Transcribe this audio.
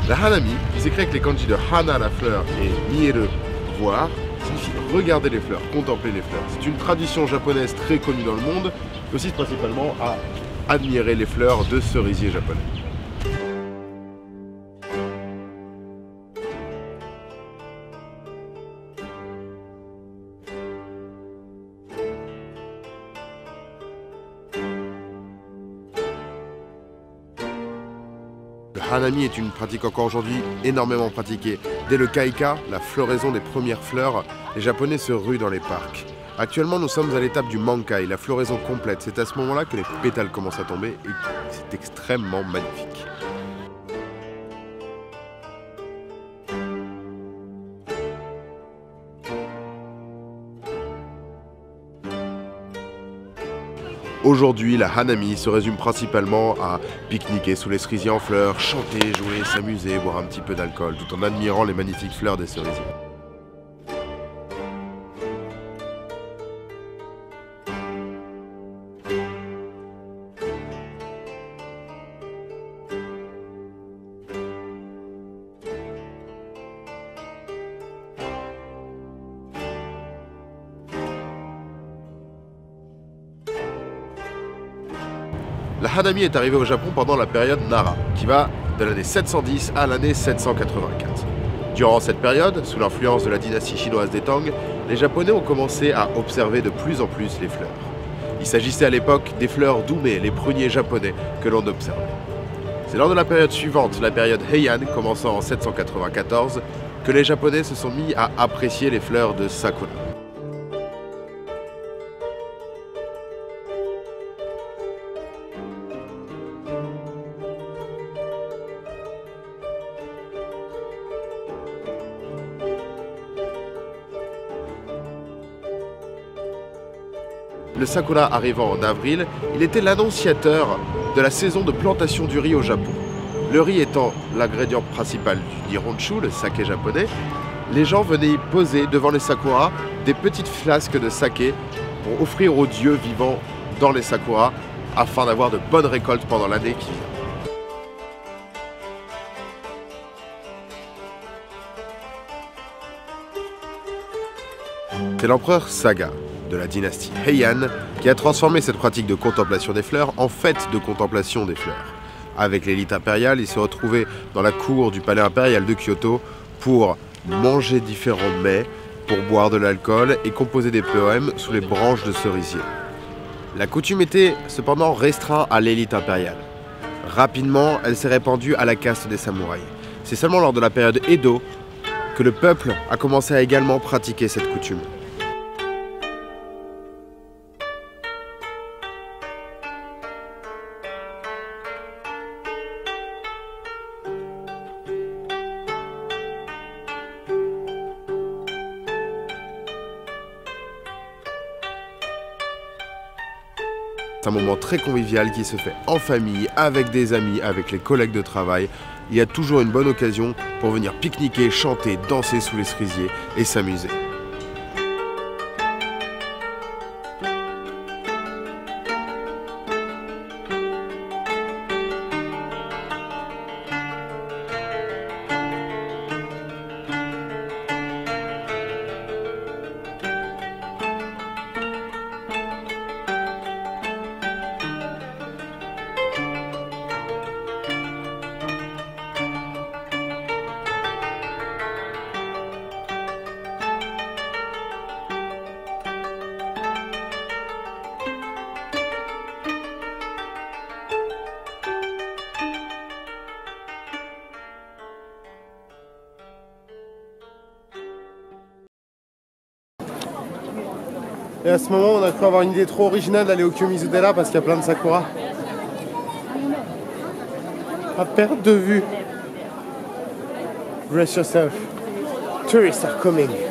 La hanami, qui s'écrit avec les kanji de hana, la fleur, et mieru, voir, signifie regarder les fleurs, contempler les fleurs. C'est une tradition japonaise très connue dans le monde, qui consiste principalement à admirer les fleurs de cerisier japonais. Le hanami est une pratique encore aujourd'hui énormément pratiquée. Dès le kaika, la floraison des premières fleurs, les Japonais se ruent dans les parcs. Actuellement, nous sommes à l'étape du mankai, la floraison complète. C'est à ce moment-là que les pétales commencent à tomber et c'est extrêmement magnifique. Aujourd'hui, la hanami se résume principalement à pique-niquer sous les cerisiers en fleurs, chanter, jouer, s'amuser, boire un petit peu d'alcool, tout en admirant les magnifiques fleurs des cerisiers. La hanami est arrivée au Japon pendant la période Nara, qui va de l'année 710 à l'année 784. Durant cette période, sous l'influence de la dynastie chinoise des Tang, les Japonais ont commencé à observer de plus en plus les fleurs. Il s'agissait à l'époque des fleurs d'ume, les pruniers japonais, que l'on observait. C'est lors de la période suivante, la période Heian, commençant en 794, que les Japonais se sont mis à apprécier les fleurs de sakura. Le sakura arrivant en avril, il était l'annonciateur de la saison de plantation du riz au Japon. Le riz étant l'ingrédient principal du nihonshu, le saké japonais, les gens venaient y poser devant les sakuras des petites flasques de saké pour offrir aux dieux vivant dans les sakuras afin d'avoir de bonnes récoltes pendant l'année qui vient. C'est l'empereur Saga de la dynastie Heian qui a transformé cette pratique de contemplation des fleurs en fête de contemplation des fleurs. Avec l'élite impériale, il se retrouvait dans la cour du palais impérial de Kyoto pour manger différents mets, pour boire de l'alcool et composer des poèmes sous les branches de cerisier. La coutume était cependant restreinte à l'élite impériale. Rapidement, elle s'est répandue à la caste des samouraïs. C'est seulement lors de la période Edo que le peuple a commencé à également pratiquer cette coutume. C'est un moment très convivial qui se fait en famille, avec des amis, avec les collègues de travail. Il y a toujours une bonne occasion pour venir pique-niquer, chanter, danser sous les cerisiers et s'amuser. Et à ce moment, on a cru avoir une idée trop originale d'aller au Kiyomizu-dera parce qu'il y a plein de sakura. À perte de vue. Brace yourself. Tourists are coming.